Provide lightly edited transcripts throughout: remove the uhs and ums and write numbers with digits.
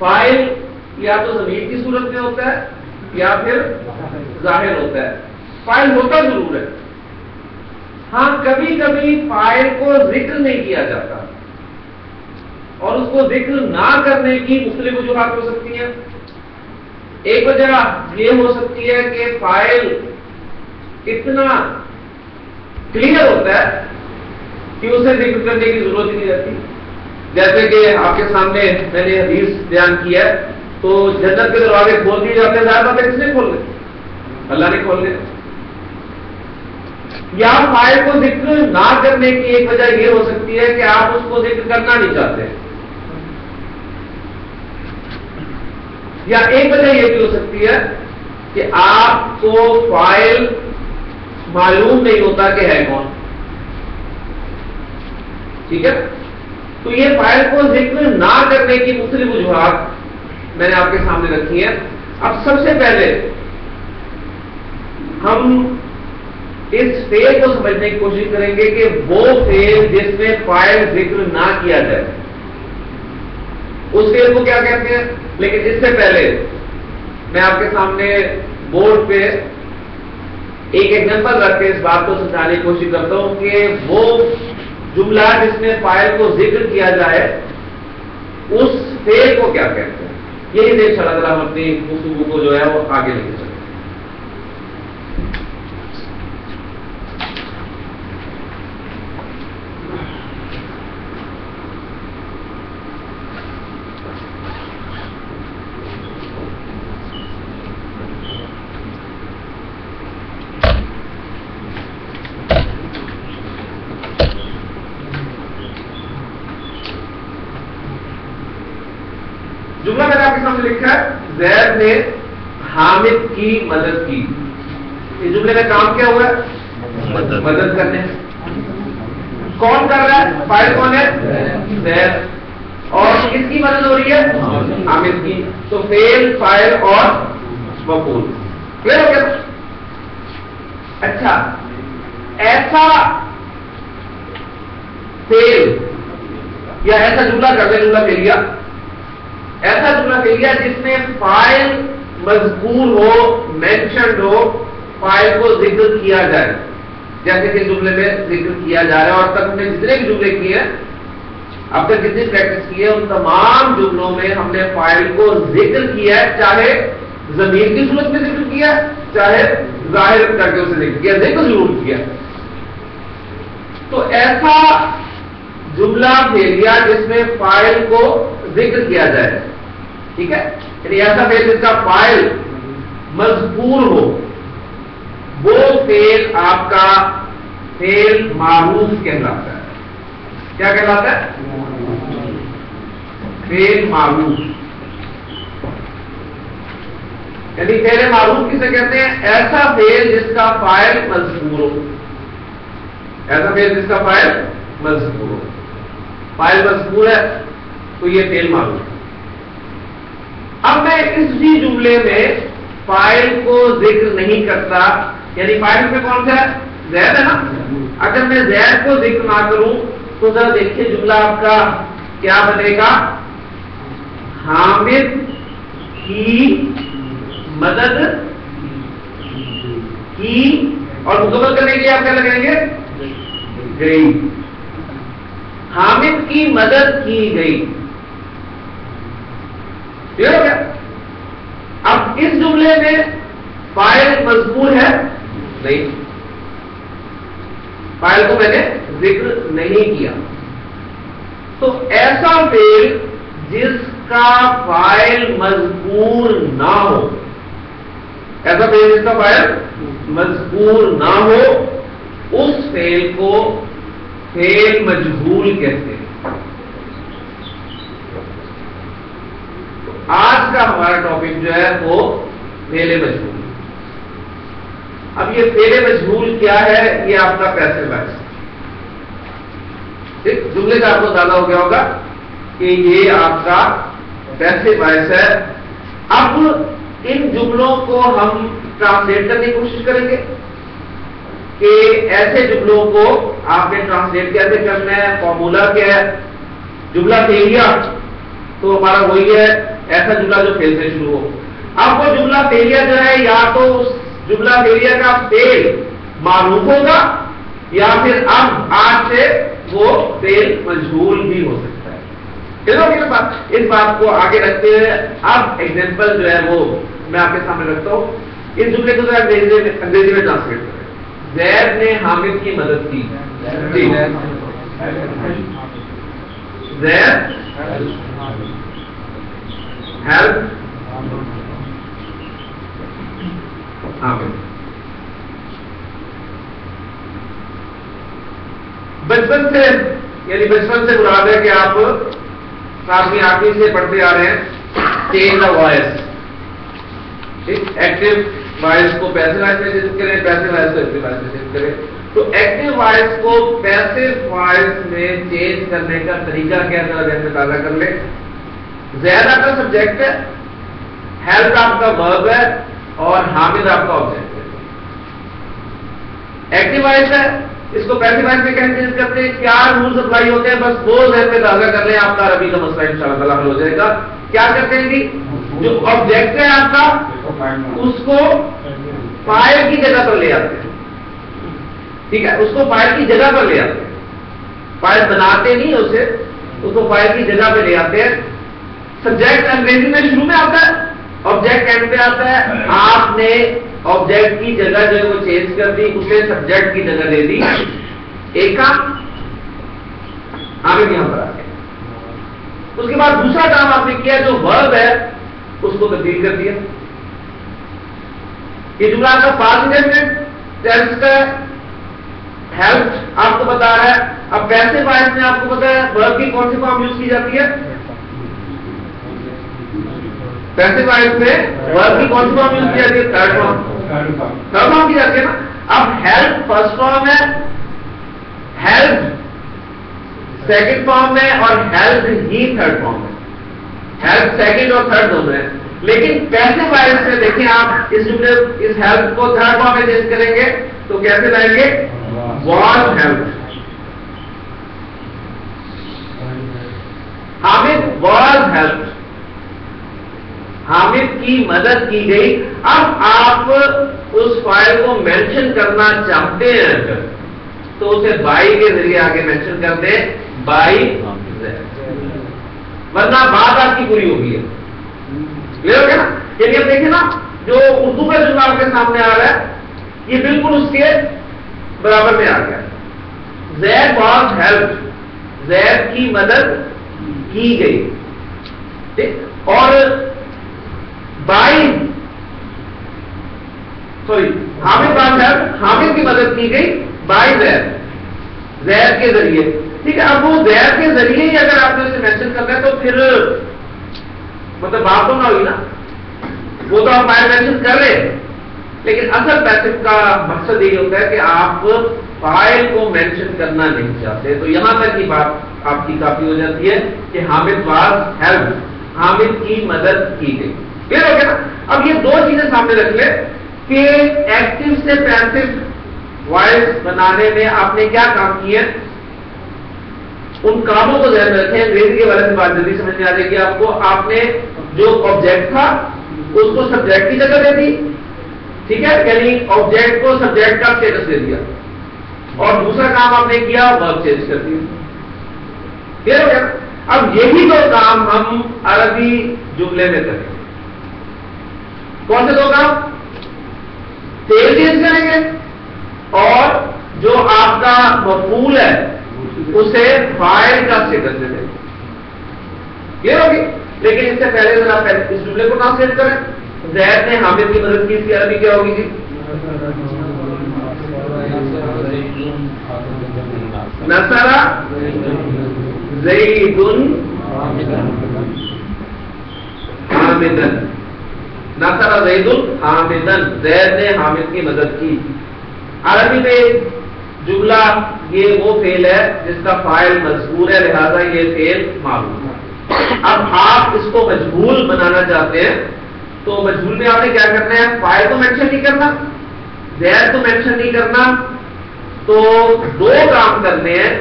فاعل یا تو ضمیر کی صورت میں ہوتا ہے یا پھر ظاہر ہوتا ہے. فاعل ہوتا ضرور ہے. ہاں کبھی کبھی فاعل کو ذکر نہیں کیا جاتا اور اس کو ذکر نہ کرنے کی مختلف وجوہات ہو سکتی ہیں. ایک وجہ یہ ہو سکتی ہے کہ فاعل اتنا کلیئر ہوتا ہے کہ اسے ذکر کرنے کی ضرورت ہی نہیں رہتی. جیسے کہ آپ کے سامنے میں نے حدیث بیان کیا ہے تو جنت کے دروازے کھول دیے جاتے ہیں. ظاہر بات ہے کس نے کھولنے؟ اللہ نے کھولنے. یا فاعل کو ذکر نہ کرنے کی ایک وجہ یہ ہو سکتی ہے کہ آپ اس کو ذکر کرنا نہیں چاہتے. یا ایک وجہ یہ بھی ہو سکتی ہے کہ آپ کو فاعل معلوم نہیں ہوتا کہ ہے کون. ٹھیک ہے. تو یہ فاعل کو ذکر نہ کرنے کی مختلف وجوہات میں نے آپ کے سامنے رکھی ہیں. اب سب سے پہلے ہم اس فعل کو سمجھنے کی کوشش کریں گے کہ وہ فعل جس میں فاعل ذکر نہ کیا جائے اس فعل کو کیا کہتے ہیں. لیکن اس سے پہلے میں آپ کے سامنے بورڈ پہ ایک ایگزامپل رکھ کے اس بات کو سمجھانے کی کوشش کرتا ہوں کہ وہ جملہ جس میں فاعل کو ذکر کیا جائے اس فعل کو کیا کہتے ہیں. یہی دیکھ چلا ذرا ہم اپنی گفتگو کو جو ہے وہ آگے لے کے چلیں. جملہ میں نے آپ کے سامنے لکھا ہے زید نے حامد کی مدد کی. اس جملے میں کام کیا ہوا ہے؟ مدد کرنے. کون کر رہا ہے؟ فاعل کون ہے؟ زید. اور کس کی مدد ہو رہی ہے؟ حامد کی. تو فعل فاعل اور مفعول. کلیئر ہو گیا؟ اچھا ایسا فعل یا ایسا جملہ کر دیں. جملہ کہہ لیا ایسا جملہ کہہ لیا جس میں فاعل مذکور ہو مینشنڈ ہو فاعل کو ذکر کیا جائے جیسے کہ جملے میں ذکر کیا جا رہا ہے. اور تک ہم نے جتنے بھی جملے کیے ہیں اب تک جتنی پریکٹس کی ہے ان تمام جملوں میں ہم نے فاعل کو ذکر کیا ہے چاہے ضمیر کی صورت میں ذکر کیا چاہے ظاہر کر کے اسے ذکر کیا. ذکر ضرور کیا. تو ایسا جملہ پھیلیا جس میں فاعل کو ذکر کیا جائے. ٹھیک ہے. یعنی ایسا فعل جس کا فاعل مذکور ہو وہ فعل آپ کا فعل معروف کہلاتا ہے. کیا کہلاتا ہے؟ فعل معروف. یعنی فعل معروف کسے کہتے ہیں؟ ایسا فعل جس کا فاعل مذکور ہو. ایسا فعل جس کا فاعل مذکور ہو. فاعل مذکور ہے تو یہ فعل معروف ہے. اب میں اسی جملے میں فاعل کو ذکر نہیں کرتا. یعنی فاعل میں کون سا ہے؟ زید ہے نا. اگر میں زید کو ذکر نہ کروں تو ذرا دیکھیے جملہ آپ کا کیا بنے گا. حامد کی مدد کی اور مکمل کرنے کے لیے آپ کیا لگائیں گے؟ گئی. حامد کی مدد کی گئی. کلیئر ہو گیا؟ اب اس جملے میں فاعل مذکور ہے نہیں. فاعل کو میں نے ذکر نہیں کیا. تو ایسا فعل جس کا فاعل مذکور نہ ہو ایسا فعل جس کا فاعل مذکور نہ ہو اس فعل کو فعل مجہول کہتے ہیں. آج کا ہمارا ٹاپک جو ہے وہ فعل مجہول. اب یہ فعل مجہول کیا ہے؟ یہ آپ کا پیسے باعث. جملے کا آپ کو اندازہ ہو گیا ہوگا کہ یہ آپ کا پیسے باعث ہے. اب ان جملوں کو ہم ٹرانسلیٹ کرنے کی کوشش کریں گے کہ ایسے جملوں کو آپ نے ٹرانسلیٹ کیسے کرنا ہے. فارمولا کیا ہے؟ جملہ کہہ لیا تو ہمارا وہی ہے ایسا جملہ جو فیل سے شروع ہو. اب وہ جملہ فیلیا جو ہے یا تو اس جملہ فیلیا کا فیل معروف ہوگا یا پھر اب آج سے وہ فیل مجہول بھی ہو سکتا ہے. اس بات کو آگے رکھتے ہوئے اب ایگزامپل جو ہے وہ میں آپ کے سامنے رکھتا ہوں. اس جملے کو انگریزی میں ٹرانسلیٹ کریں. زید نے حامد کی مدد کی. زید ہیلپ حامد. بچپن سے یعنی بچپن سے مراد ہے کہ آپ ساتویں آٹھویں سے پڑھتے آ رہے ہیں. Change the voice. Active voice کو پیسو وائس میں چینج کریں, پیسو وائس کو ایکٹیو وائس میں چینج کریں. تو ایکٹیو وائس کو پیسو وائس میں چینج کرنے کا طریقہ کیا ذرا ذہن میں تازہ کر لیں. زید آپ کا سبجیکٹ ہے, ہیلپ آپ کا ورب ہے اور حامد آپ کا آبجیکٹ ہے. ایکٹیو وائس ہے, اس کو پیسو وائس میں کیسے چینج کرتے ہیں, کیا رولز اپلائی ہوتے ہیں, بس وہ ذہن میں تازہ کر لیں. آپ کا عربی کا مسئلہ انشاءاللہ تعالی حل ہو جائے گا. کیا کرتے ہیں جی, جو آبجیکٹ ہے آپ کا اس کو فاعل کی جگہ پر لے آتے ہیں. ٹھیک ہے, اس کو فاعل کی جگہ پر لے آتے ہیں. فاعل بناتے نہیں اسے, اس کو فاعل کی جگہ پہ لے آتے ہیں. سبجیکٹ انگریزی میں شروع میں آتا ہے, آبجیکٹ اینڈ پہ آتا ہے. آپ نے آبجیکٹ کی جگہ جو ہے وہ چینج کر دی, اسے سبجیکٹ کی جگہ دے دی. ایک کام آگے یہاں پر آ گیا. اس کے بعد دوسرا کام آپ نے کیا, جو ورب ہے اس کو تبدیل کر دیا. یہ جملہ آپ کا پاسٹ انڈیفینٹ ٹینس کا ہے. ہیلپ آپ کو بتا رہا ہے. اب پیسو وائس میں آپ کو پتا ہے ورب کی کون سی فارم یوز کی جاتی ہے. پیسو وائس میں ورب کی کون سی فارم یوز کی جاتی ہے, تھرڈ فارم کی جاتی ہے نا. اب ہیلپ فرسٹ فارم ہے, ہیلپ سیکنڈ فارم ہے اور ہیلپ ہی تھرڈ فارم ہے. ہیلپ سیکنڈ اور تھرڈ دونوں ہے. لیکن پیسو وائس میں دیکھیں آپ اس جملے اس ہیلپ کو تھرڈ فارم میں چینج کریں گے تو کیسے لائیں گے, was help. Hamid was help, Hamid کی مدد کی گئی. اب آپ اس فائل کو مینشن کرنا چاہتے ہیں اگر تو اسے بائی کے ذریعے آگے مینشن کر دیں, بائی, ورنہ بات آپ کی پوری ہوگی ہے. کلیئر ہو گیا نا. یعنی اب دیکھیں نا جو اردو کا جملہ آپ کے سامنے آ رہا ہے یہ بالکل اس کے برابر میں آ گیا. زید واز ہیلپ, زید کی مدد کی گئی. ٹھیک, اور by sorry Hamid was help, Hamid کی مدد کی گئی بائی زید, زید کے ذریعے. ٹھیک ہے, اب وہ زید کے ذریعے ہی اگر آپ نے اسے مینشن کرنا ہے تو پھر مطلب بات تو نہ ہوئی نا. وہ تو آپ فائل مینشن کر رہے ہیں لیکن اصل پیسو کا مقصد یہی ہوتا ہے کہ آپ فائل کو مینشن کرنا نہیں چاہتے. تو یہاں تک کی بات آپ کی کافی ہو جاتی ہے کہ حامد واز ہیلپ, حامد کی مدد کی گئی. کلیئر ہو گیا نا. اب یہ دو چیزیں سامنے رکھ لیں کہ ایکٹیو سے پیسو وائس بنانے میں آپ نے کیا کام کیے. ان کاموں کو ذہن میں رکھیں. انگریزی کے بارے میں بات جلدی سمجھ میں آ جائے گی آپ کو. آپ نے جو آبجیکٹ تھا اس کو سبجیکٹ کی جگہ دے دی. ٹھیک ہے, یعنی آبجیکٹ کو سبجیکٹ کا اسٹیٹس دے دیا. اور دوسرا کام آپ نے کیا, ورب چینج کر دیا. کلیئر ہو گیا. اب یہی دو کام ہم عربی جملے میں کریں. کون سے دو کام, فعل چینج کریں گے اور جو آپ کا مفعول ہے اسے فاعل کا اسٹیٹس دے دیں. کلیئر ہوگی. لیکن اس سے پہلے ذرا اس جملے کو ٹرانسلیٹ کریں. زید نے حامد کی مدد کی, اس کی عربی کیا ہوگی جی, نصر زید حامدا, نصر زید حامدا, زید نے حامد کی مدد کی. عربی میں جملہ یہ وہ فعل ہے جس کا فاعل مذکور ہے, لہذا یہ فعل معلوم ہے. اب آپ اس کو مجہول بنانا چاہتے ہیں تو مجہول میں آپ نے کیا کرنا ہے, فاعل کو مینشن نہیں کرنا, زید کو مینشن نہیں کرنا. تو دو کام کرنے ہیں.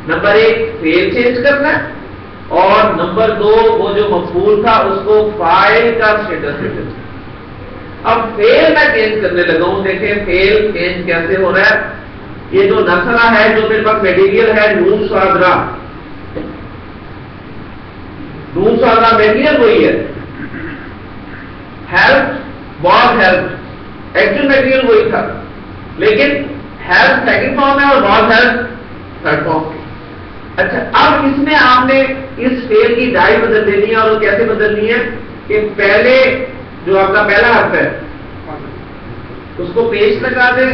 نمبر ایک فعل چینج کرنا ہے اور نمبر دو وہ جو مفعول تھا اس کو فاعل کا اسٹیٹس دیتے تھے. اب فعل میں چینج کرنے لگا ہوں. دیکھیں فعل چینج کیسے ہو رہا ہے. یہ جو نصرہ ہے جو میرے پاس میٹیریل ہے نون صادرہ, نون صادرہ میٹیریل وہی ہے, help was help actual material وہی تھا, لیکن ہیلپ سیکنڈ فارم ہے اور واز ہیلپ تھرڈ فارم. اچھا اب اس میں آپ نے اس فعل کی ڈائی بدل دینی ہے, اور وہ کیسے بدلنی ہے کہ پہلے جو آپ کا پہلا حرف ہے اس کو پیش لگا دیں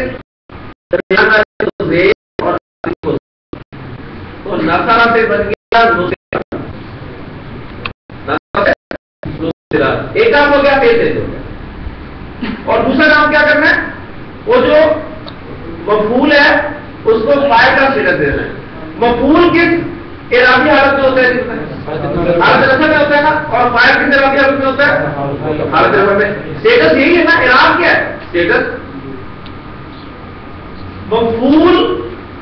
اور تو نصرہ سے بن گیا نصرہ, ایک کام ہو گیا فعل سے. اور دوسرا کام کیا کرنا ہے, وہ جو مفعول ہے اس کو فاعل کا صیغہ دینا ہے. مفعول کس اعرابی حالت میں ہوتا ہے, حالت رفع میں ہوتا ہے نا, اور فاعل کس اعرابی حالت میں ہوتا ہے, حالت رفع میں. اسٹیٹس یہی ہے نا, اعراب کیا ہے اسٹیٹس. مفعول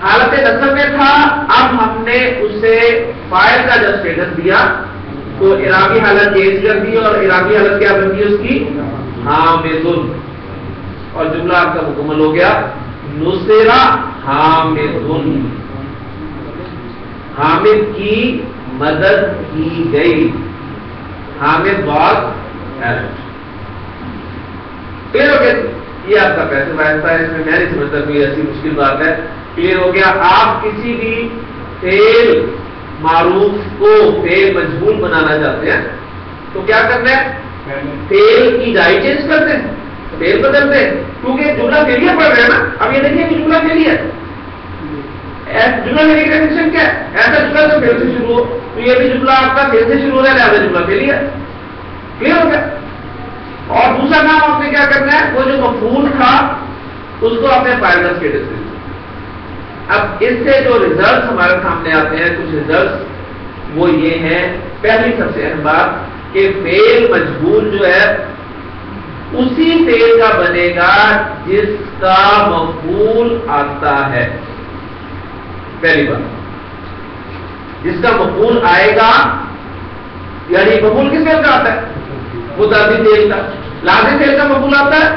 حالت نصب میں تھا, اب ہم نے اسے فاعل کا جب اسٹیٹس دیا تو اعرابی حالت چینج کر دی, اور اعرابی حالت کیا بن گئی اس کی, حامدن, اور جملہ آپ کا مکمل ہو گیا. نصرہ حامدن, حامد کی مدد کی گئی, حامد واز ہیلپڈ. کلیئر ہو گیا. یہ آپ کا پیسے ایسا ہے, اس میں میں نہیں سمجھتا کوئی ایسی مشکل بات ہے. کلیئر ہو گیا. آپ کسی بھی فعل معروف کو فعل مجہول بنانا چاہتے ہیں تو کیا کرنا ہے, فعل کی ڈائی چینج کرتے ہیں, فعل بدلتے ہیں, کیونکہ جملہ فعلیہ پڑھ رہے ہیں نا. اب یہ دیکھیے کہ جملہ فعلیہ ہے, جملہ فعلیہ کا ڈیفینیشن کیا ہے, ایسا جملہ جو فعل سے شروع ہو, تو یہ بھی جملہ آپ کا فعل سے شروع ہو رہا ہے, لہذا جملہ فعلیہ ہے. کلیئر ہو گیا. اور دوسرا کام آپ نے کیا کرنا ہے, وہ جو مفعول تھا اس کو آپ نے فاعل کا اسٹیٹس دینا. اب اس سے جو ریزلٹ ہمارے سامنے آتے ہیں, کچھ ریزلٹ وہ یہ ہیں. پہلی سب سے اہم بات کہ فعل مجہول جو ہے اسی فعل کا بنے گا جس کا مفعول آتا ہے. پہلی بات, جس کا مفعول آئے گا, یعنی مفعول کس فعل کا آتا ہے, متعدی فعل کا. لازم فعل کا مفعول آتا ہے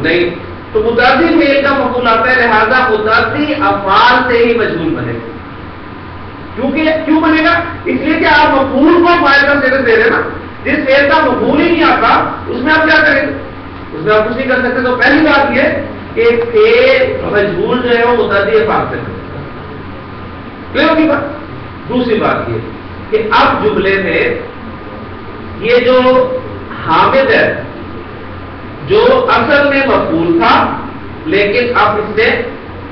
نہیں, تو متعدی فعل کا مفعول آتا ہے, لہذا متعدی افعال سے ہی مجہول بنے گا. کیوں بنے گا, اس لیے کہ آپ مفعول کو فاعل کا اسٹیٹس دے رہے ہیں نا. جس فعل کا مفعول ہی نہیں آتا اس میں آپ کیا کریں گے, اس میں آپ کچھ نہیں کر سکتے. تو پہلی بات یہ کہ فعل مجہول جو ہے وہ متعدی افعال سے بنے گا. کلیئر ہوگی بات. دوسری بات یہ کہ اب جملے میں یہ جو حامد ہے جو اصل میں مفعول تھا لیکن اب اس نے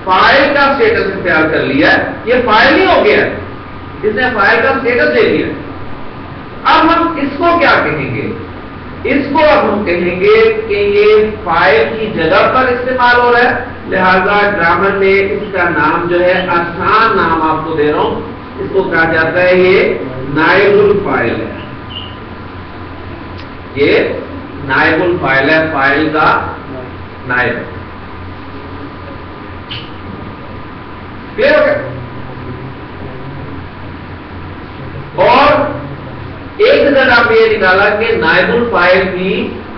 فاعل کا اسٹیٹس اختیار کر لیا ہے, یہ فاعل نہیں ہو گیا, اس نے فاعل کا اسٹیٹس لے لیا. اب ہم اس کو کیا کہیں گے, اس کو اب ہم کہیں گے کہ یہ فاعل کی جگہ پر استعمال ہو رہا ہے, لہذا گرامر میں اس کا نام جو ہے, آسان نام آپ کو دے رہا ہوں, اس کو کہا جاتا ہے یہ نائب الفاعل ہے. یہ نائب الفاعل ہے, فاعل کا نائب. کلیئر ہو گیا. اور ایک ذرا آپ یہ نکالا کہ نائب الفاعل بھی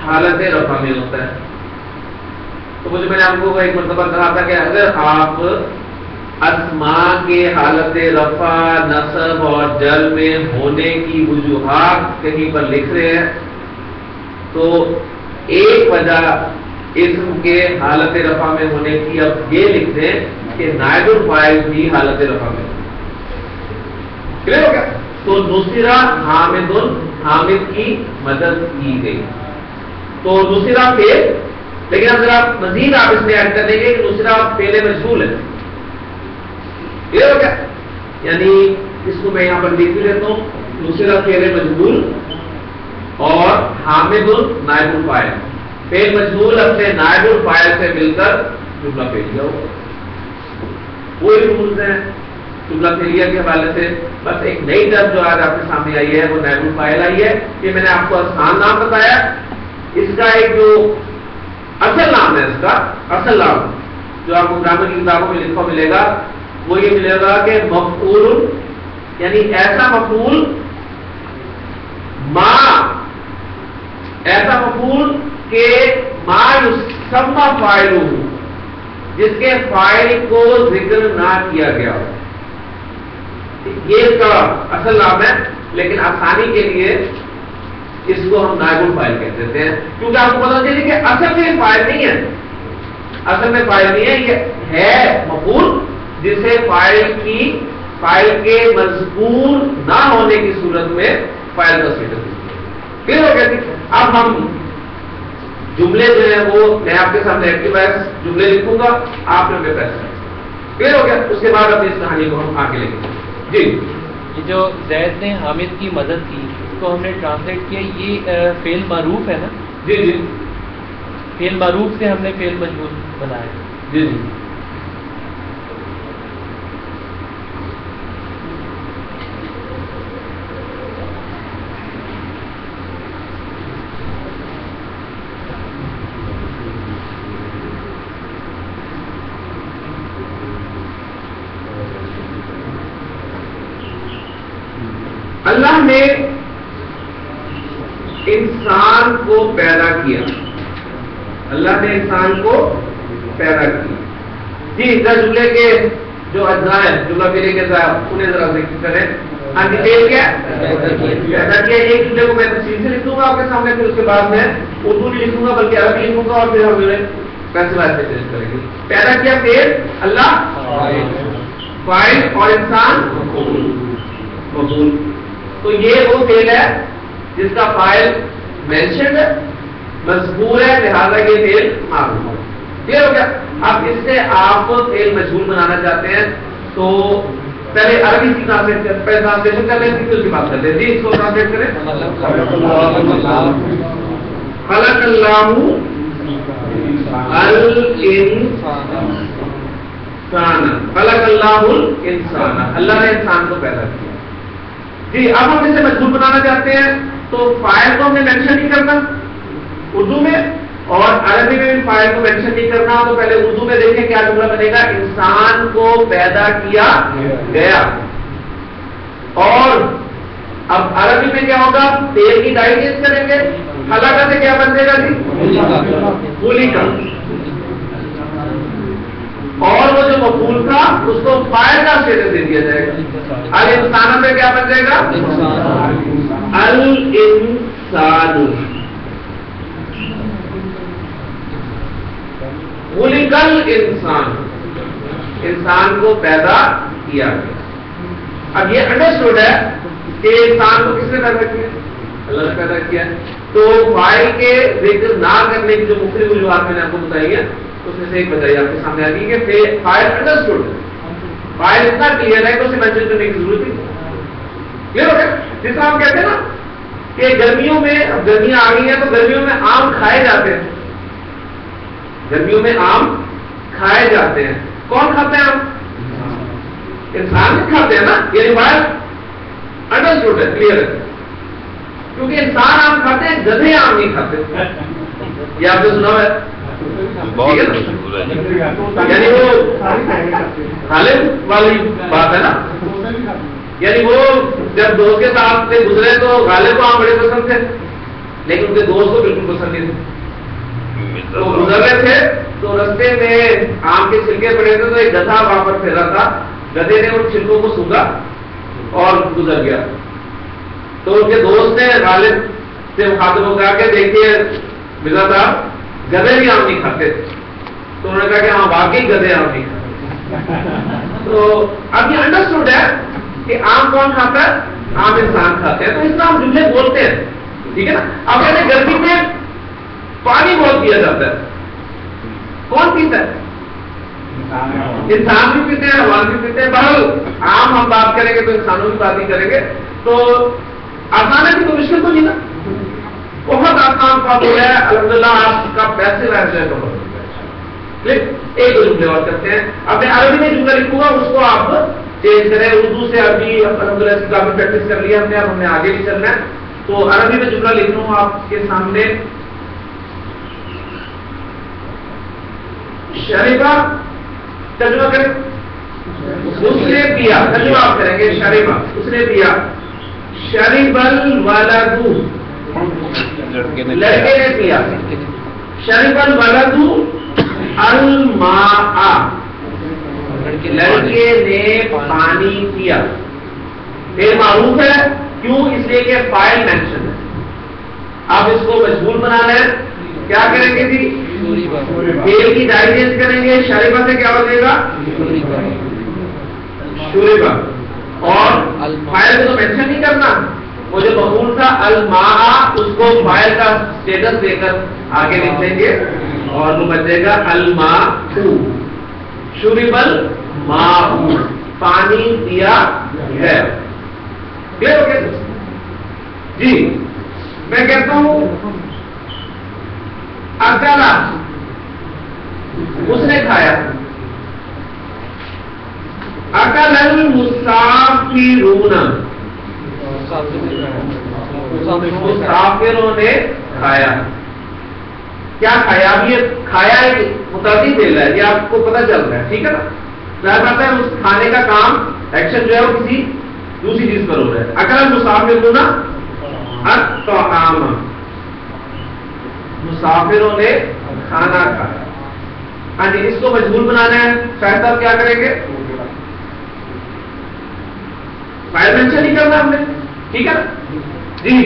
حالت رفع میں ہوتا ہے. تو مجھے میں نے آپ کو ایک مرتبہ کہا تھا کہ اگر آپ اسماء کے حالت رفع, نصب اور جر میں ہونے کی وجوہات کہیں پر لکھ رہے ہیں تو ایک وجہ اسم کے حالت رفع میں ہونے کی اب یہ لکھ دیں کہ نائب الفاعل بھی حالت رفع میں. کلیئر ہو گیا. تو نصرہ حامدن, حامد کی مدد کی گئی. تو نصرہ فعل, لیکن اب ذرا مزید آپ اس میں ایڈ کر دیں گے کہ نصرہ فعل مجہول ہے. کلیئر ہو گیا. یعنی اس کو میں یہاں پر لکھ بھی لیتا ہوں, نصرہ فعل مجہول اور حامد نائب الفاعل. فعل مجہول اپنے نائب الفاعل سے مل کر جملہ فعلیہ ہوگا. وہی رولز ہیں جملہ فعلیہ کے حوالے سے. بس ایک نئی ٹرم جو آج آپ کے سامنے آئی ہے وہ نائب الفاعل آئی ہے. یہ میں نے آپ کو آسان نام بتایا. اس کا ایک جو اصل نام ہے, اس کا اصل نام جو آپ کو گرامر کی کتابوں میں لکھا ملے گا وہ یہ ملے گا کہ مفعول, یعنی ایسا مفعول ما ایسا مفعول کہ ما یسمى فاعلہ، جس کے فاعل کو ذکر نہ کیا گیا ہو. یہ اس کا اصل نام ہے، لیکن آسانی کے لیے اس کو ہم نائب الفاعل کہہ دیتے ہیں، کیونکہ آپ کو پتا چلیے کہ اصل میں فاعل نہیں ہے، اصل میں فاعل نہیں ہے، یہ ہے مفعول جسے فاعل کے مذکور نہ ہونے کی صورت میں فاعل کا صیغہ کلیئر ہو گیا. اب ہم جملے جو ہیں وہ میں آپ کے سامنے ایکٹیو وائس جملے لکھوں گا، آپ نے ہمیں پیسہ کلیئر ہو گیا. اس کے بعد اپنی اس کہانی کو ہم آگے لے گے. جی یہ جو زید نے حامد کی مدد کی اس کو ہم نے ٹرانسلیٹ کیا، یہ فعل معروف ہے نا؟ جی جی فعل معروف سے ہم نے فعل مجہول بنایا. جی جی اللہ نے انسان کو پیدا کیا، اللہ نے انسان کو پیدا کیا. جی جملے کے جو اجزاء ہیں، جملہ پھیرے کے اجزاء انہیں ذرا ذکر کریں. ہاں ڈیٹیل کیا پیدا کیا. ایک جملے کو میں تفصیل سے لکھ دوں گا آپ کے سامنے، پھر اس کے بعد میں اردو نہیں لکھوں گا بلکہ عربی لکھوں گا، اور پھر ہم پیسے واسطے چینج کریں گے. پیدا کیا فعل اللہ، فاعل اور انسان مفعول. تو یہ وہ فعل ہے جس کا فاعل مینشنڈ ہے، مذکور ہے، لہذا یہ فعل معروف ہے. کلیئر ہو گیا. اب اس سے آپ فعل مجہول بنانا چاہتے ہیں تو پہلے عربی کی ٹرانسلیشن کر لیں، پھر اس کی بات کر لیں. جی اس کو ٹرانسلیٹ کریں. خلق اللہ الانسان، خلق اللہ الانسان، اللہ نے انسان کو پیدا کیا. جی اب ہم اسے مجہول بنانا چاہتے ہیں تو فاعل کو ہم نے مینشن نہیں کرنا اردو میں، اور عربی میں بھی فاعل کو مینشن نہیں کرنا. تو پہلے اردو میں دیکھیں کیا جملہ بنے گا، انسان کو پیدا کیا گیا. اور اب عربی میں کیا ہوگا، فعل کی ڈائی چینج کریں گے. خلق سے کیا بن جائے گا جی، خلق. اور وہ جو مفعول تھا اس کو فاعل کا اسٹیٹس دے دیا جائے گا. الانسان میں کیا بن جائے گا، الانسان. خلق الانسان، انسان کو پیدا کیا گیا. اب یہ انڈرسٹوڈ ہے کہ انسان کو کس نے پیدا کیا، اللہ نے پیدا کیا. تو فاعل کے ذکر نہ کرنے کی جو مختلف وجوہات میں نے آپ کو بتائی ہے اس میں سے ایک بتائیے آپ کے سامنے آ گئی کہ فاعل انڈرسٹوڈ ہے، فاعل اتنا کلیئر ہے کہ اسے مینشن کرنے کی ضرورت نہیں. کلیئر ہو گیا. جس طرح ہم کہتے ہیں نا کہ گرمیوں میں، اب گرمیاں آ گئی ہیں تو گرمیوں میں آم کھائے جاتے ہیں، گرمیوں میں آم کھائے جاتے ہیں. کون کھاتے ہیں آم، انسان بھی کھاتے ہیں نا. یہ فاعل انڈرسٹوڈ ہے، کلیئر ہے. کیونکہ انسان آم کھاتے ہیں، گدھے آم نہیں کھاتے. یہ آپ نے سنا ہے، یعنی وہ غالب والی بات ہے نا. یعنی وہ جب دوست کے ساتھ سے گزرے تو غالب کو آم بڑے پسند تھے، لیکن ان کے دوست کو بالکل پسند نہیں تھے. تو گزر رہے تھے تو رستے میں آم کے چھلکے پڑے تھے تو ایک گدھا وہاں پر پھیلا تھا. گدھے نے ان چھلکوں کو سونگا اور گزر گیا. تو ان کے دوست نے غالب سے مخاطب ہو کہا کہ دیکھیے مرزا صاحب گدھے بھی آم نہیں کھاتے. تو انہوں نے کہا کہ ہاں واقعی گدھے آم نہیں کھاتے. تو اب یہ انڈرسٹوڈ ہے کہ آم کون کھاتا ہے، آم انسان کھاتے ہیں. تو اس طرح ہم جملے بولتے ہیں، ٹھیک ہے نا. اب کہتے ہیں گرمی میں پانی بہت پیا جاتا ہے، کون پیتا ہے، انسان بھی پیتے ہیں، حیوان بھی پیتے ہیں. بہرحال عام ہم بات کریں گے تو انسانوں کی بات ہی کریں گے. تو آسان ہے کہ کوئی مشکل تو نہیں نا، بہت آسان فارمول ہے. الحمدللہ آپ کا پیسے رہ جائے گا. ایک دو جملے اور کرتے ہیں. اب میں عربی میں جملہ لکھوں گا، اس کو آپ چینج کریں. اردو سے عربی الحمدللہ اس کی کافی پریکٹس کر لیا ہم نے، اب ہمیں آگے بھی چلنا ہے. تو عربی میں جملہ لکھ رہا ہوں آپ کے سامنے. شریفہ ترجمہ کریں، اس نے پیا. ترجمہ آپ کریں گے، شریفہ اس نے پیا. شریب الولد، لڑکے نے پیا. شرب الولد الماء، لڑکے نے پانی پیا. یہ معروف ہے، کیوں؟ اس لیے کہ فاعل مینشن ہے. آپ اس کو مجبور بنانا ہے، کیا کریں گے جی؟ فعل کی ڈائجنس کریں گے. شربہ سے کیا ہو جائے گا؟ شربہ. اور فاعل کو تو مینشن نہیں کرنا، وہ جو مفعول تھا الماء اس کو فاعل کا اسٹیٹس دے کر آگے لکھ دیں گے اور وہ بچے گا الماء. شرب الماء، پانی پیا گیا. کلیئر ہو گیا جی؟ میں کہتا ہوں اکلا، اس نے کھایا. اکل المسافرون، مسافروں نے کھایا. کیا کھایا؟ اب یہ کھایا ایک متعدی فعل ہے، یہ آپ کو پتہ چل رہا ہے، ٹھیک ہے نا؟ ظاہر بات ہے اس کھانے کا کام، ایکشن جو ہے وہ کسی دوسری چیز پر ہو رہا ہے. اکل المسافرون الطعام، مسافروں نے کھانا کھایا. ہاں جی، اس کو مجبور بنانا ہے. شاید صاحب کیا کریں گے؟ فائل مینشن نہیں کرنا ہم نے، ٹھیک ہے نا جی؟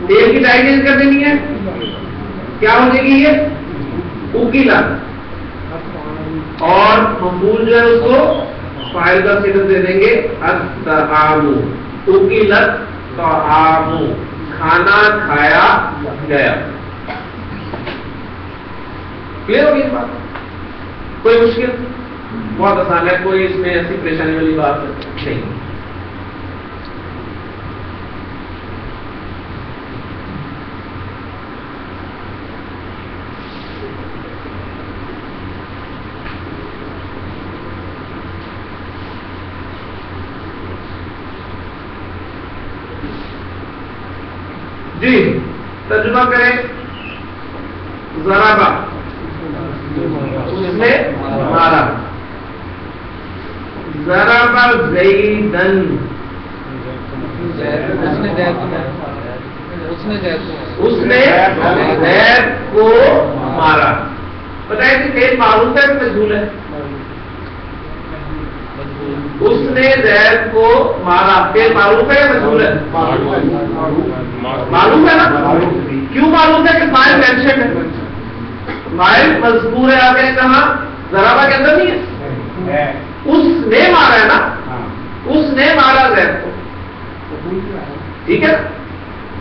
تیل کی ڈائجنس کر دینی ہے. کیا ہو جائے گی یہ؟ اکیلا. اور مفعول جو ہے اس کو فاعل کا اسٹیٹس دے دیں گے الطعام. اکیلت طعام، کھانا کھایا گیا. کلیئر ہوگی اس بات؟ کوئی مشکل؟ بہت آسان ہے، کوئی اس میں ایسی پریشانی والی بات نہیں. جی ترجمہ کریں. ضربہ، اس نے مارا. ضرب زیدن، اس نے زید کو مارا. بتائیں کہ فعل معروف ہے کہ مجہول ہے؟ اس نے زید کو مارا. فعل معروف ہے یا مجہول ہے؟ معروف ہے نا. کیوں معروف ہے؟ کہ فاعل مینشن ہے، فاعل مذکور ہے. آپ نے کہا ضربہ کے اندر نہیں ہے، اس نے مارا ہے نا، اس نے مارا زید کو، ٹھیک ہے.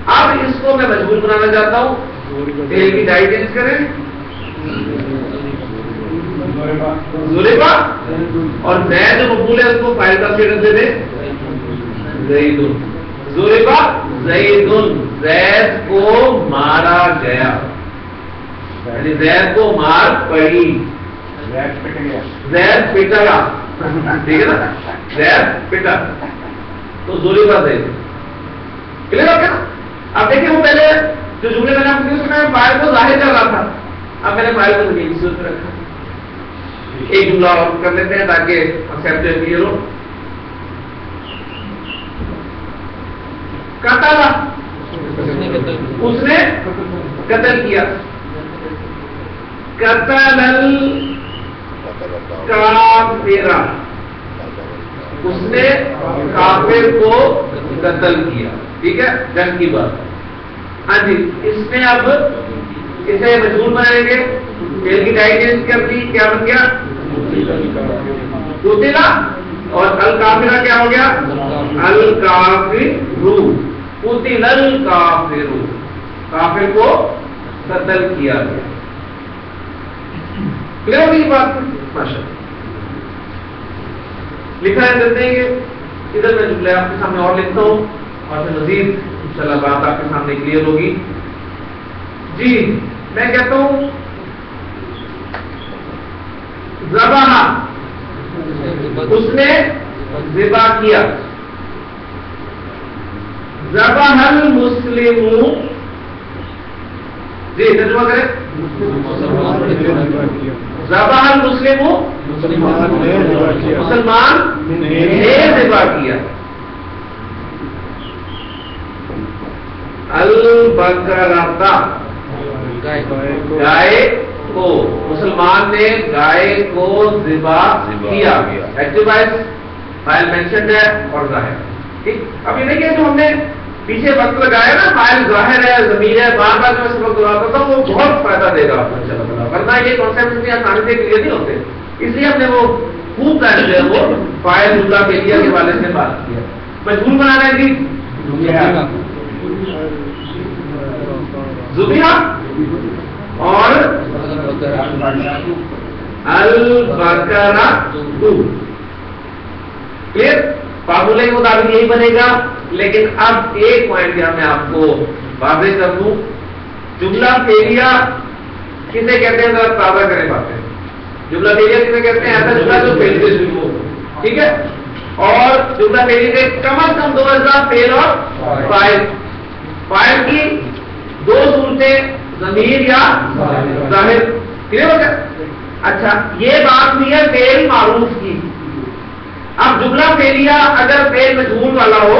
اب اس کو میں مجبور بنانا چاہتا ہوں. فعل کی ڈائجنس کریں. ضربہ، اور زید جو مفعول ہے اس کو فاعل کا اسٹیٹس دے دیں زیدن. ضربہ زیدن، زید کو مارا گیا، یعنی زید کو مار پڑی. زید پٹا گا، ٹھیک ہے نا؟ زید پٹا تو ضربہ زید. کلیئر ہو گیا نا؟ اب دیکھیں وہ پہلے جو جملے میں نے آپ کو سنا ہے فاعل کو ظاہر کر رہا تھا، اب میں نے فاعل کو زمین کی صورت میں رکھا. ایک جملہ اور کر لیتے ہیں تاکہ کنسیپٹ کلیئر ہو. قتل، اس نے قتل کیا. قتل الکافر، اس نے کافر کو قتل کیا. ٹھیک ہے، جنگ کی بات. ہاں جی، اس نے اب اسے مجبور بنائیں گے. فعل کی ڈائجنس کر دی، کیا بن گیا؟ قتل. اور الکافرہ کیا ہو گیا؟ الکافر. قتل الکافر، کافر کو قتل کیا گیا. کلیئر ہوگی بات؟ ماشاء اللہ. لکھا ہے دیتے ہیں کہ ادھر میں جملے آپ کے سامنے اور لکھتا ہوں اور پھر مزید انشاءاللہ بات آپ کے سامنے کلیئر ہوگی. جی میں کہتا ہوں ذبح، اس نے ذبح کیا. ذبح المسلم، جی ترجمہ کریں. ذبح المسلم، مسلمان نے ذبح کیا. البقرۃ گائے کو، مسلمان نے گائے کو ذبح کیا، ایکٹیو وائس فائل مینشنڈ ہے اور ظاہر. ٹھیک، اب یہ دیکھیں جو ہم نے پیچھے وقت لگایا نا، فائل ظاہر ہے ضمیر ہے، بار بار جو میں سبق دہراتا تھا وہ بہت فائدہ دے گا آپ کو انشاءاللہ، ورنہ یہ کانسیپٹ اتنی آسانی سے کلیئر نہیں ہوتے. اس لیے ہم نے وہ خوب ٹائم جو ہے وہ فائل جملہ فعلیہ کے حوالے سے بات کیا. مجبور بنانا ہے جی ذبیحہ اور البقرۃ. کلیئر؟ فارمولے کے مطابق یہی بنے گا. لیکن اب ایک پوائنٹ یہاں میں آپ کو واضح کر دوں، جملہ فعلیہ کسے کہتے ہیں؟ ذرا تازہ کریں باتیں. جملہ فعلیہ کسے کہتے ہیں؟ ایسا جملہ جو فعل سے شروع ہو. ٹھیک ہے، اور جملہ فعلیہ کے کم از کم دو اجزاء فعل اور فاعل. فاعل کی دو صورتیں ضمیر یا ظاہر. کلیئر ہو گیا؟ اچھا، یہ بات نہیں ہے فعل معروف کی. اب جملہ فعلیہ اگر فعل مجہول والا ہو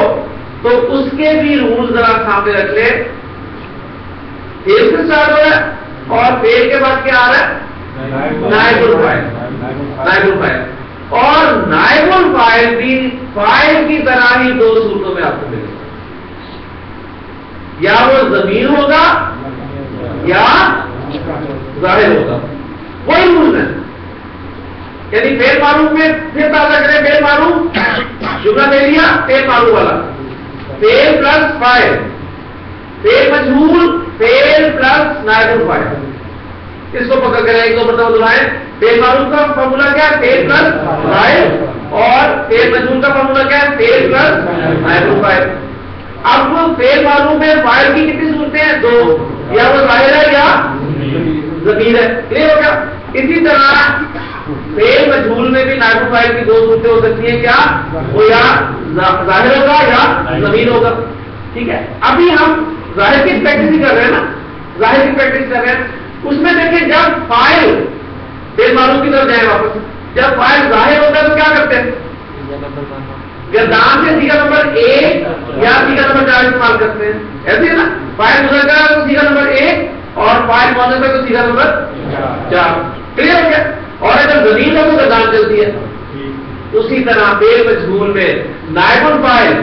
تو اس کے بھی رول ذرا سامنے رکھ لے. فعل سے اسٹارٹ ہو رہا ہے اور فعل کے بعد کیا آ رہا ہے؟ نائب الفاعل. نائب الفاعل، اور نائب الفاعل بھی فاعل کی طرح ہی دو صورتوں میں آپ کو ملے گا، یا وہ ضمیر ہوگا یا ظاہر ہوگا. وہی رول ہے. یعنی فعل معروف میں پھر تازہ کریں، فعل معروف جملہ فعلیہ فعل معروف والا، فعل پلس فاعل. فعل مجہول فعل پلس نائب الفاعل. اس کو پکڑ کریں، ایک دو مرتبہ دہرائیں. فعل معروف کا فارمولا کیا ہے؟ فعل پلس فاعل. اور فعل مجہول کا فارمولا کیا ہے؟ فعل پلس نائب الفاعل. اب فعل معروف میں فاعل کی کتنی صورتیں ہیں؟ دو، یا وہ ظاہر ہے یا ضمیر ہے. کلیئر ہو گیا؟ اسی طرح فعل مجہول میں بھی نائب الفاعل کی دو صورتیں ہو سکتی ہیں، کیا وہ یا ظاہر ہوگا یا ضمیر ہوگا. ٹھیک ہے، ابھی ہم ظاہر کی پریکٹس ہی کر رہے ہیں نا، ظاہر کی پریکٹس کر رہے ہیں. اس میں دیکھیں جب فاعل فعل معروف کی طرف جائیں واپس، جب فاعل ظاہر ہوتا ہے تو کیا کرتے ہیں؟ گردان سے صیغہ نمبر 1 یا صیغہ نمبر 4 استعمال کرتے ہیں. ایسے ہے نا، فاعل مذکر ہے تو صیغہ نمبر 1 اور فاعل مؤنث ہے تو صیغہ نمبر 4. کلیئر ہو گیا؟ اور اگر ضمیر ہو تو گردان چلتی ہے. اسی طرح فعل مجہول میں نائب الفاعل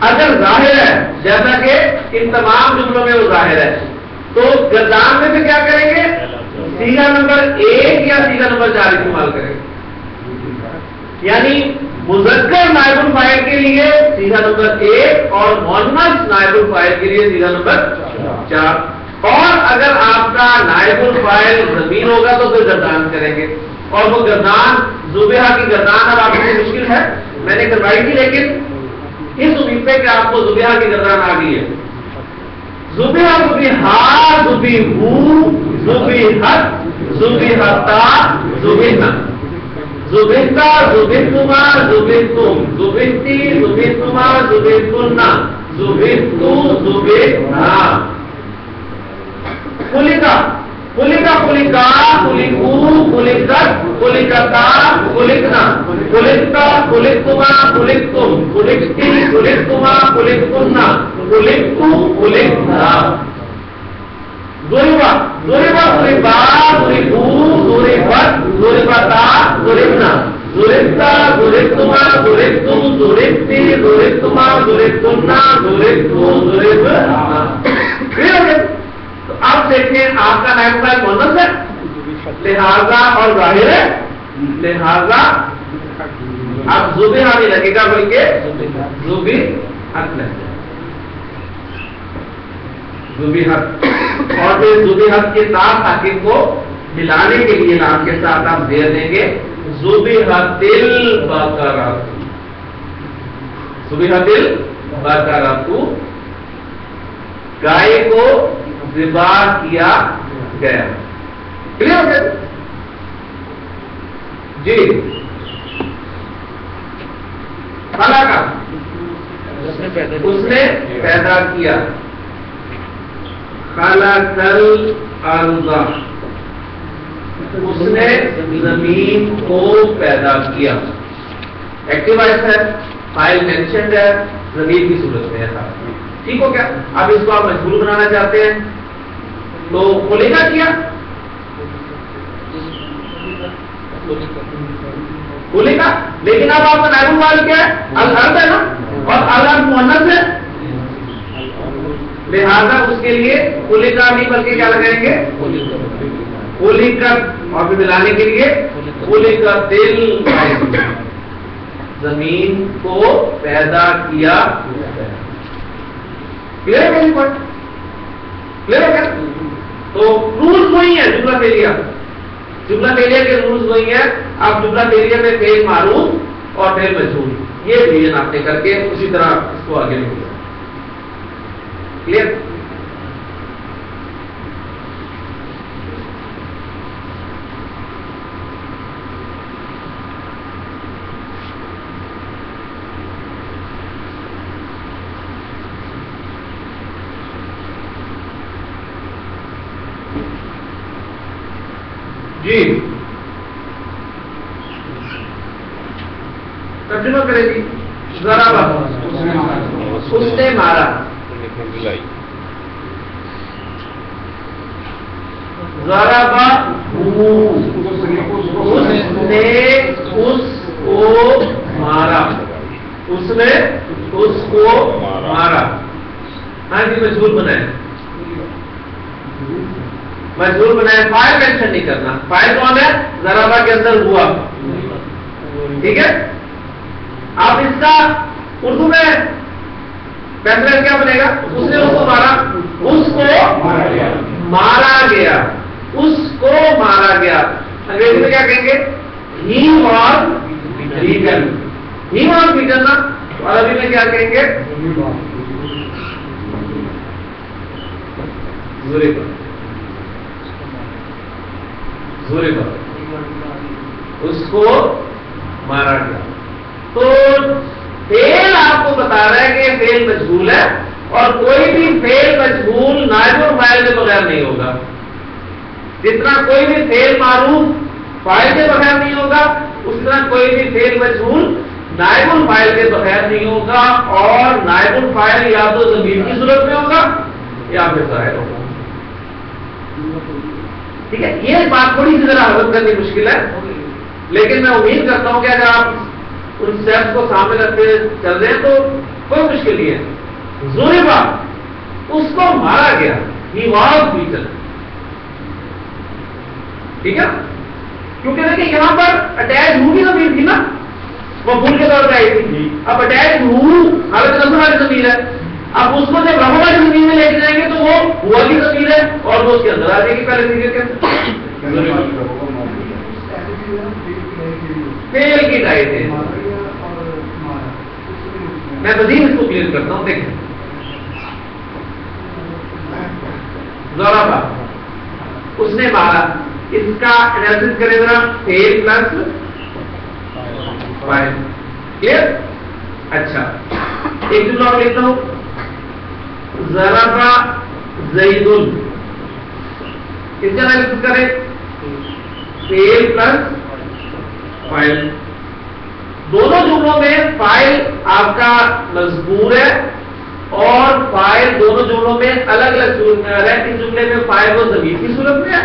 اگر ظاہر ہے، جیسا کہ ان تمام جملوں میں وہ ظاہر ہے، تو گردان میں سے کیا کریں گے؟ صیغہ نمبر 1 یا صیغہ نمبر 4 استعمال کریں گے. یعنی مذکر نائب الفاعل کے لیے صیغہ نمبر 1 اور مؤنث نائب الفاعل کے لیے صیغہ نمبر 4. اور اگر آپ کا نائب الفاعل ضمیر ہوگا تو پھر گردان کریں گے. اور وہ گردان ذبیحہ کی گردان اب آپ کو مشکل ہے، میں نے کروائی تھی، لیکن اس امید پہ کہ آپ کو ذبیحہ کی گردان آ گئی ہے. ذبیحہ ذبیحہ ذبیحو ذبیحت ذبیحتا ذبیحنا ذبیحتا ذبیحتما ذبیحتم ذبیحتی ذبیحتما ذبیحتنا ذبیحتو ذبیحنا. خلقا خلقا خلقا خلقو خلقت خلقتا خلقنا خلقتا خلقتما خلقتم خلقتی خلقتما خلقتنا خلقتو خلقنا. ضربا ضربا ضربا ضربو ضربت ضربتا ضربنا ضربتا ضربتما ضربتم ضربتی ضربتما ضربتنا ضربتو ضربنا. تو اب دیکھیں آپ کا نائب الفاعل مؤنث ہے لہذا اور ظاہر ہے، لہذا اب ذبیحہ نہیں لگے گا بلکہ ذبیحت لگے گا. ذبیحت، اور پھر ذبیحت کے ساتھ حاکم کو ملانے کے لیے نام کے ساتھ آپ زیر دیں گے ذبیحت البقرۃ. ذبیحت البقرۃ، گائے کو ذبح کیا گیا. کلیئر ہو گیا جی؟ خلقا اس نے پیدا کیا، خلق الارض اس نے زمین کو پیدا کیا. ایکٹیو وائس ہے، فائل مینشنڈ ہے، ضمیر کی صورت میں ہے. ٹھیک ہو گیا. اب اس کو آپ مجبور بنانا چاہتے ہیں تو کھولے گا کیا کھولے گا, لیکن اب آپ کا نائب الفاعل کیا ہے, الارض ہے نا, اور الارض مؤنث ہے, لہذا اس کے لیے کھولے کا نہیں بلکہ کیا لگائیں گے کھولے کا, اور پھر ملانے کے لیے کھولے کا دل. زمین کو پیدا کیا. کلیئر ہے پوائنٹ, کلیئر ہو گیا. تو رولز وہی ہیں جملہ فعلیہ, جملہ فعلیہ کے رولز وہی ہیں. اب جملہ فعلیہ میں فعل معروف اور فعل مجہول, یہ ڈویژن آپ نے کر کے اسی طرح اس کو آگے لے جائیں. کلیئر. جی ترجمہ کرے گی. ذرا اس نے مارا, ذرا اس نے اس کو مارا, اس نے اس کو مارا. ہاں جی مجبور بنائے, مجبور بنائے. فائل مینشن نہیں کرنا. فائل کون ہے؟ ضربہ کے اندر ہوا. ٹھیک ہے. اب اس کا اردو میں فیصلہ کیا بنے گا؟ اس نے اس کو مارا, اس کو مارا گیا, اس کو مارا گیا. انگریزی میں کیا کہیں گے؟ He was beaten. He was beaten نا, اور عربی میں کیا کہیں گے؟ ضرب. اس کو مارا گیا. تو فعل آپ کو بتا رہا ہے کہ فعل مجہول ہے, اور کوئی بھی فعل مجہول نائب الفاعل کے بغیر نہیں ہوگا. جتنا کوئی بھی فعل معروف فاعل کے بغیر نہیں ہوگا, اس طرح کوئی بھی فعل مجہول نائب الفاعل کے بغیر نہیں ہوگا. اور نائب الفاعل یا تو ضمیر کی صورت میں ہوگا یا پھر ظاہر ہوگا. ٹھیک ہے. یہ بات تھوڑی سی ذرا حل کرنی مشکل ہے, لیکن میں امید کرتا ہوں کہ اگر آپ ان سٹیپس کو سامنے رکھتے چل رہے ہیں تو کوئی مشکل نہیں ہے. ضربا اس کو مارا گیا, ہی واز بیٹن. ٹھیک ہے. کیونکہ دیکھیں یہاں پر اٹیچ ہو کی ضمیر تھی نا, وہ بھول کے طور پہ آئی تھی. اب اٹیچ ہو حالت نظر والی ضمیر ہے. اب اس کو جب رفع والی ضمیر میں لے کے جائیں گے تو وہ ہوا کی ضمیر ہے, اور وہ اس کے اندر آ جائے گی پہلے سیریز کے فعل کی ٹائپ ہے. میں مزید اس کو کلیئر کرتا ہوں. دیکھیں ضربا اس نے مارا, اس کا انالیسس کرے ذرا. فعل پلس فاعل. کلیئر. اچھا ایک جملہ اور لکھتا ہوں. ضربا زید. اس کا انالیسس کرے. فعل پلس فاعل. دونوں جملوں میں فاعل آپ کا مذکور ہے اور فاعل دونوں جملوں میں الگ الگ صورت میں آ رہا ہے. اس جملے میں فاعل وہ ضمیر کی صورت میں ہے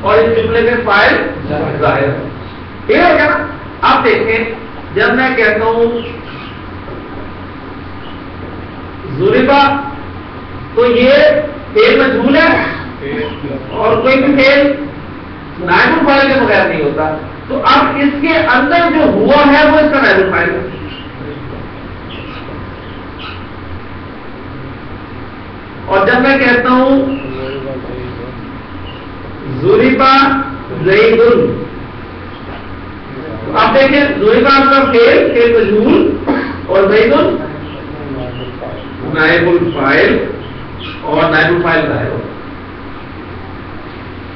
اور اس جملے میں فاعل ظاہر ہے. ٹھیک ہے کیا؟ اب دیکھیں جب میں کہتا ہوں ضربا تو یہ فعل مجہول ہے اور کوئی بھی فعل نائب الفاعل کے بغیر نہیں ہوتا. تو اب اس کے اندر جو ہوا ہے وہ اس کا نائب الفاعل ہے. اور جب میں کہتا ہوں ضربا زید, تو آپ دیکھیں ضربا کا فعل مجہول اور زید نائب الفاعل, اور نائب الفاعل ظاہر ہوگا.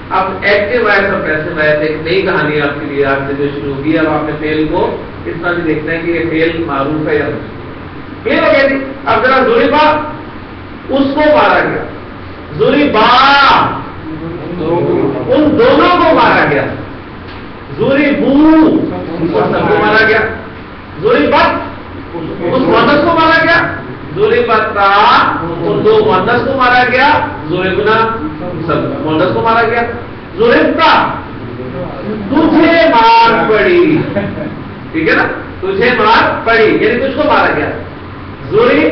اب ایکٹیو وائس اور پیسو وائس ایک نئی کہانی آپ کے لیے آپ سے جو شروع ہوگی. اب آپ نے فعل کو اس طرح بھی دیکھتے ہیں کہ یہ فعل معروف ہے یا نہیں. یہ ہو گیا تھی. اب ذرا ضربا اس کو مارا گیا, ضربا ان دونوں کو مارا گیا, ضربو ان سب کو مارا گیا, ضربت اس مؤنث کو مارا گیا, ضربتا ان دو مؤنث کو مارا گیا، ضربنا سب مؤنث کو مارا گیا. ضربتا تجھے مار پڑی، ٹھیک ہے نا، تجھے مار پڑی یعنی تجھ کو مارا گیا. ضرب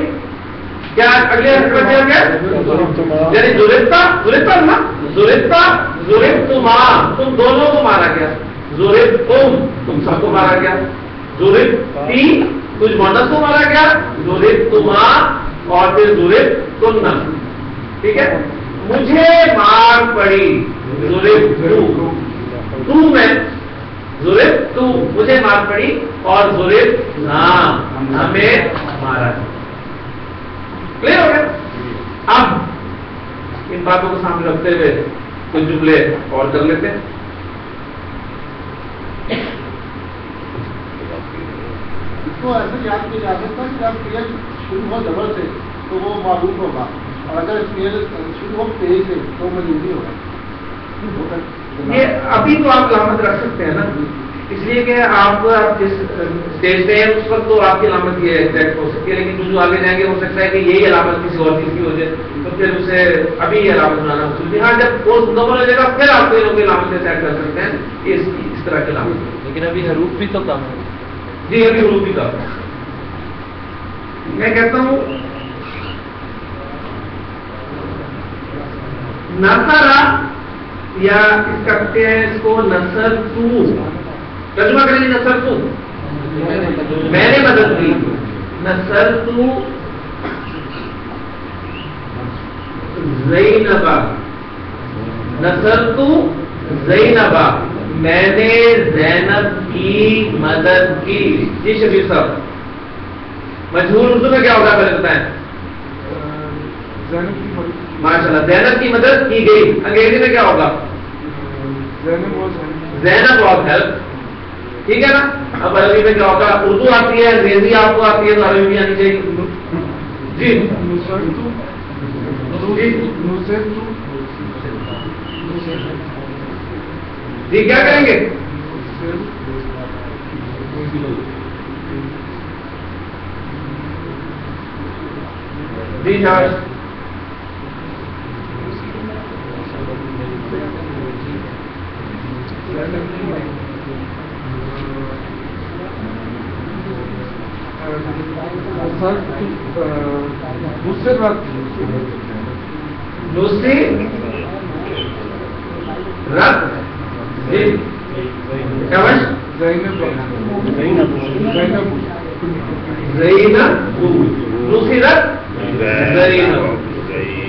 کیا اگلے حرف کیا یعنی ضربتا نا، ضربتا ضربتما تم دونوں کو مارا گیا. ضربتم تم سب کو مارا گیا. ضربتی کچھ مؤنث کو مارا گیا. ضربتما اور پھر ضربتن، ٹھیک ہے. مجھے مار پڑی ضربتو، تو میں ضربتو مجھے مار پڑی اور ضربنا ہمیں مارا. کلیئر ہو گیا. اب ان باتوں کو سامنے رکھتے ہوئے کچھ جملے اور کر لیتے ہیں. اس کو ایسے یاد کیا جا سکتا ہے کہ جب فعل شروع ہو زبر سے تو وہ معروف ہوگا، اور اگر فعل شروع ہو پیش سے تو مجھولی ہوگا. یہ ابھی تو آپ علامت رکھ سکتے ہیں نا، اس لیے کہ آپ جس اسٹیج پہ ہیں اس وقت تو آپ کی علامت یہ ایگزیکٹ ہو سکتی ہے، لیکن جو آگے جائیں گے ہو سکتا ہے کہ یہی علامت کسی اور چیز کی ہو جائے تو پھر اسے ابھی یہ علامت بنانا مشکل. ہاں جب وہ مکمل ہو جائے گا پھر آپ کو کی علامت سے سیٹ کر سکتے ہیں اس طرح کی علامت. لیکن ابھی حروف بھی تو کم ہے. جی ابھی حروف بھی کم ہے. میں کہتا ہوں نصرا یا اس کرتے ہیں اس کو نصر تو، ترجمہ کریں گے نصر تو میں نے مدد کی. نصر تو زینبا، نصر تو زینبا میں نے زینب کی مدد کی. جی شبیر صاحب مجہول اردو میں کیا ہوگا پہلے بتائیں. ماشاء اللہ زینب کی مدد کی گئی. انگریزی میں کیا ہوگا؟ زینب واز ہیلپ، ٹھیک ہے نا. اب عربی میں کیا ہوگا؟ اردو آتی ہے، انگریزی آپ کو آتی ہے تو عربی بھی آنی چاہیے. جی جی کیا کریں گے؟ جی جہاز دوسری رب جی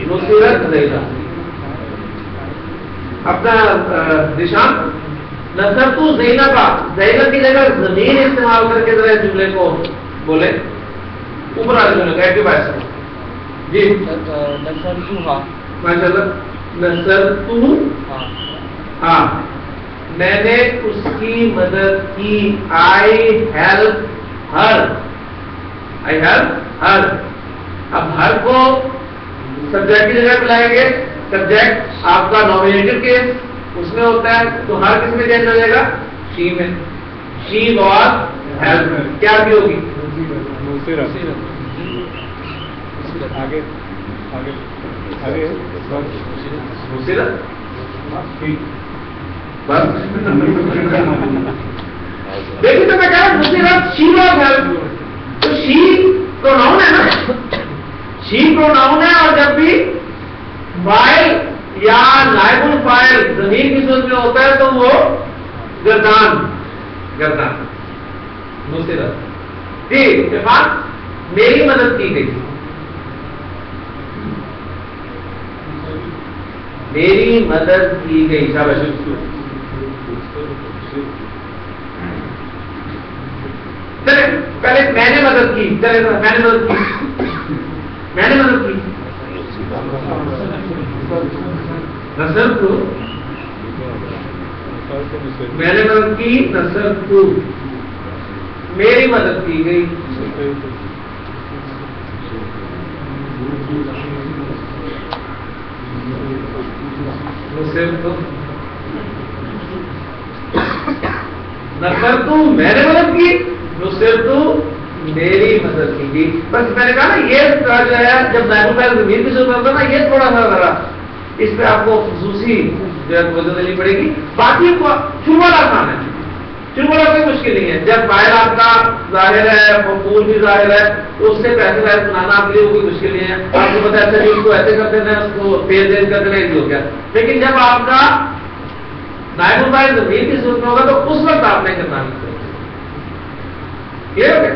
نصیرت اپنا نشان. نصر تو زینبا، زینب کی جگہ زمین استعمال کر کے ذرا جملے کو بولے. اوپر والے جملے کا ایکٹیو وائس جی. نصر تو ہاں ماشاء اللہ. نصر تو ہاں میں نے اس کی مدد کی. I help her, I help her. اب ہر کو سبجیکٹ کی جگہ پہ لائیں گے. سبجیکٹ آپ کا نومینیٹو کیس اس میں ہوتا ہے تو ہر کس میں چینج ہو جائے گا؟ شی میں. شی واز ہیلپ کیا بھی ہوگی؟ بس دیکھیے تو میں کہہ رہا ہوں شی واز ہیلپ. تو شی پروناؤن ہے نا، شی پروناؤن ہے. اور جب بھی فاعل یا نائب الفاعل ضمیر کی صورت میں ہوتا ہے تو وہ گردان نصرت. جی اتفاق میری مدد کی گئی، میری مدد کی گئی. شاباش. چلے پہلے میں نے مدد کی. چلے میں نے مدد کی، میں نے مدد کی. نصر تو میں نے مدد کی. نصر تو میری مدد کی گئی. نصر تو میں نے مدد کی. نصر تو میری مدد کیجیے. بس میں نے کہا نا یہ جو ہے جب نائب الفاعل ضمیر کی صورت ہوتا ہے نا یہ تھوڑا سا ذرا اس پہ آپ کو خصوصی جو ہے توجہ دینی پڑے گی. باقی شروع والا آسان ہے, شروع والا کوئی مشکل نہیں ہے. جب فاعل آپ کا ظاہر ہے مفعول بھی ظاہر ہے تو اس سے پیسے ویسے بنانا آپ کے لیے کوئی مشکل نہیں ہے. آپ کو پتا ہے اس کو ایسے کر دینا اس کو تیز کر دینا ایزی ہو گیا. لیکن جب آپ کا نائب الفاعل ضمیر کی صورت میں ہوگا تو اس وقت آپ نے کرنا نہیں. کلیئر ہو گیا؟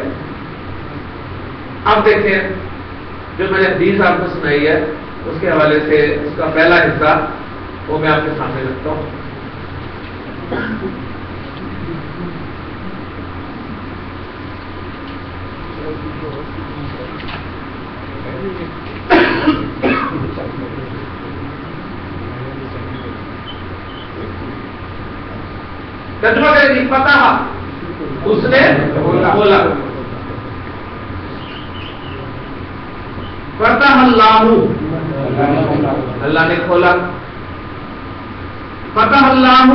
اب دیکھیں جو میں نے حدیث آپ کو سنائی ہے اس کے حوالے سے اس کا پہلا حصہ وہ میں آپ کے سامنے رکھتا ہوں. ترجمہ کریں گے پتہ اس نے کھولا. فتح اللہ اللہ نے کھولا. فتح اللہ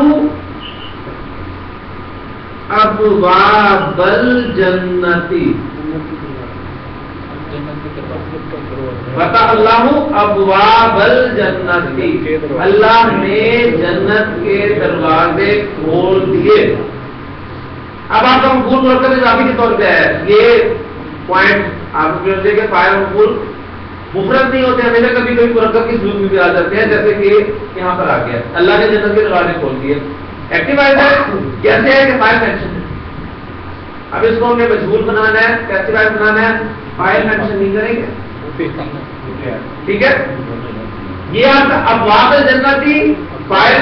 ابواب الجنتی. فتح اللہ ابواب الجنتی اللہ نے جنت کے دروازے کھول دیے. اب آپ کا مفعول مرکب اضافی کے طور پہ ہے. یہ پوائنٹ آپ کو کہ فاعل مفعول مفرد نہیں ہوتے, ہمیشہ کبھی کبھی مرکب کی صورت میں بھی آ جاتے ہیں, جیسے کہ یہاں پر آ گیا اللہ نے جنت کے دروازے کھول دیے. ایکٹیوائز ہے کیسے ہے کہ فاعل مینشن ہے. اب اس کو ہم نے مجہول بنانا ہے, ایکٹیوائز بنانا ہے, فاعل مینشن نہیں کریں گے. ٹھیک ہے, یہ آپ کا ابواب الجنتی فاعل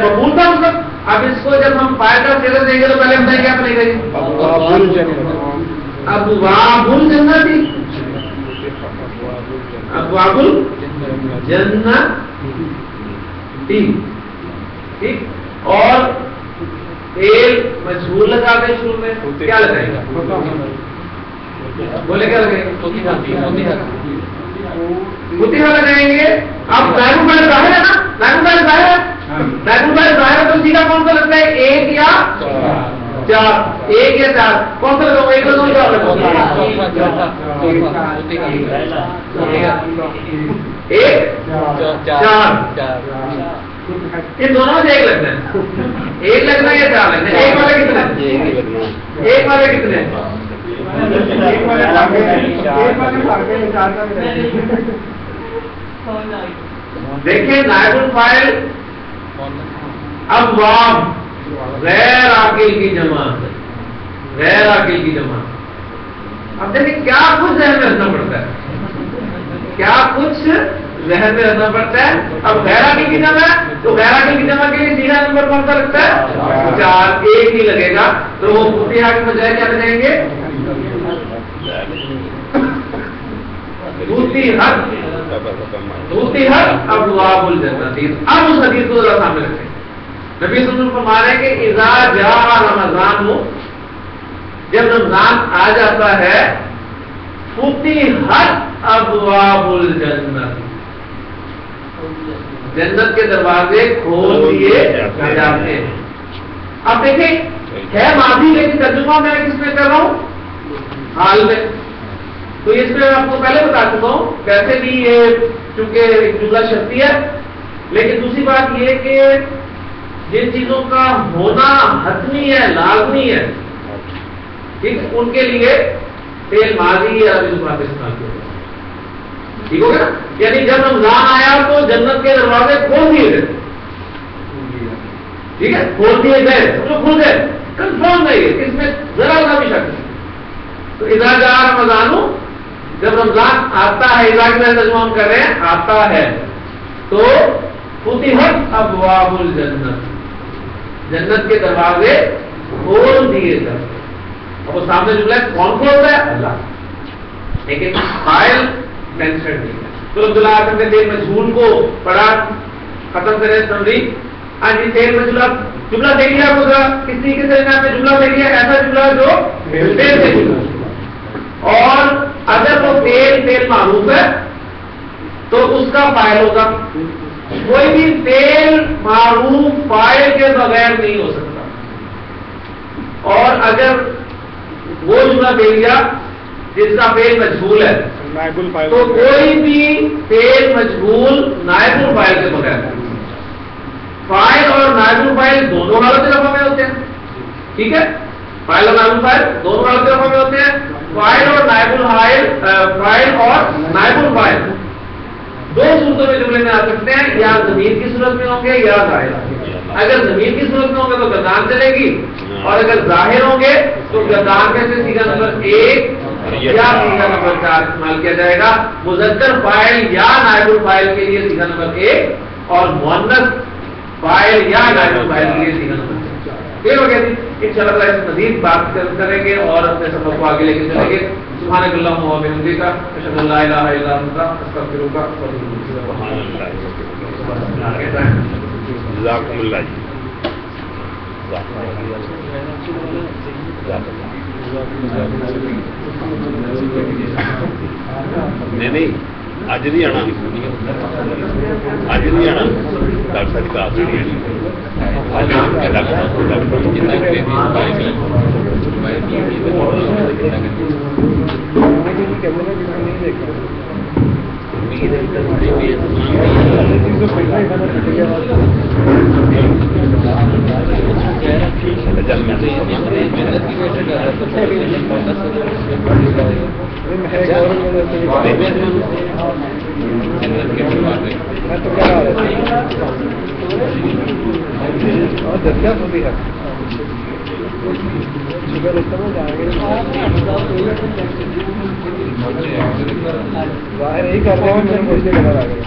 مفعول تھا اس وقت. اب اس کو جب ہم فاعل کا صیغہ دیں گے تو پہلے ہم نے کیا بنے گا ابواب الجنتی. ابواب الجنتی ٹھیک, اور فعل مجہول لگا دیں شروع میں کیا لگائیں گے بولے کیا لگائیں گے فتح لگائیں گے. اب نائب الفاعل ظاہر ہے نا, نائب الفاعل ظاہر ہے, نائب الفاعل ظاہر ہے تو سیدھا کون سا لگتا ہے ایک یا چار. ایک یا چار کون سا لگاؤں, ایک لگاؤں چار لگاؤں ایک چار. ان دونوں میں سے ایک لگنا ہے, ایک لگنا ہے یا چار لگنا ہے. ایک والے کتنے, ایک والے کتنے دیکھیں نائب الفاعل ابواب غیر عاقل کی جمع, غیر عاقل کی جمع. اب دیکھیں کیا کچھ ذہن میں رکھنا پڑتا ہے, کیا کچھ ذہن میں رکھنا پڑتا ہے. اب غیر عاقل کی جمع ہے تو غیر عاقل کی جمع کے لیے سیدھا نمبر کون سا لگتا ہے چار, ایک ہی لگے گا. تو وہ فتح کے بجائے کیا لگائیں گے دوسری حد ابواب الجنتی. اب اس حدیث کو ذرا سامنے رکھیں. نبی صلی اللہ علیہ وسلم فرما رہے ہیں کہ اذا جاء رمضان ہو, جب رمضان آ جاتا ہے فتحت ابواب الجنت, جنت کے دروازے کھول دیے جاتے ہیں. اب دیکھیں ہے ماضی لیکن ترجمہ میں کس میں کر رہا ہوں حال میں. تو اس میں آپ کو پہلے بتا چکا ہوں ویسے بھی یہ چونکہ جملہ شرطی ہے, لیکن دوسری بات یہ کہ جن چیزوں کا ہونا حتمی ہے لازمی ہے ٹھیک ہے ان کے لیے فعل ماضی یا استعمال کیا. ٹھیک ہو گیا, یعنی جب رمضان آیا تو جنت کے دروازے کھول دیے گئے. ٹھیک ہے, کھول دیے گئے جو کھل گئے, کنفرم نہیں ہے اس میں ذرا سا بھی شک نہیں. تو اذا جاء رمضان, جب رمضان آتا ہے, اذا کی ترجمہ ہم کر رہے ہیں آتا ہے, تو فتحت ابواب الجنت, جنت کے دروازے کھول دیے جاتے. اب وہ سامنے جملہ کون کھولتا ہے اللہ, لیکن فاعل مینشن نہیں ہے. تو عبداللہ آسم نے فعل مجہول کو پڑھا, ختم کرے سمری. ہاں جی فعل مجہول جملہ دیکھ لیا آپ کو, کس طریقے سے آپ نے جملہ دیکھ لیا, ایسا جملہ جو فعل سے جملہ. اور اگر وہ فعل معروف ہے تو اس کا فاعل ہوگا. کوئی بھی فعل معروف فاعل کے بغیر نہیں ہو سکتا. اور اگر وہ جملہ دے دیا جس کا فعل مجہول ہے نائب الفاعل تو کوئی بھی فعل مجہول نائب الفاعل کے بغیر فاعل اور نائب الفاعل دونوں حالت رفع میں ہوتے ہیں. ٹھیک ہے, فاعل اور نائب الفاعل دونوں حالت رفع میں ہوتے ہیں. فاعل اور نائب الفاعل فاعل اور نائب الفاعل دو صورتوں میں جملے میں آ سکتے ہیں, یا ضمیر کی صورت میں ہوں گے یا ظاہر. اگر ضمیر کی صورت میں ہوں گے تو گردان چلے گی, اور اگر ظاہر ہوں گے تو گردان میں سے صیغہ نمبر 1 یا صیغہ نمبر 4 استعمال کیا جائے گا. مذکر فاعل یا نائب الفاعل کے لیے صیغہ نمبر 1 اور مؤنث فاعل یا نائب الفاعل کے لیے صیغہ نمبر 4. یہ ہو گیا جی. انشاءاللہ اس مزید بات کریں گے اور اپنے سفر کو آگے لے کے چلیں گے. سبحانک اللہم و بحمدک اشہد ان لا الہ الا انت استغفرک و اتوب الیک. جزاکم اللہ جی. نہیں اج نہیں آنا, اج نہیں آنا ڈاکٹر صاحب کلاس نہیں ظاہر یہی کر رہے ہیں.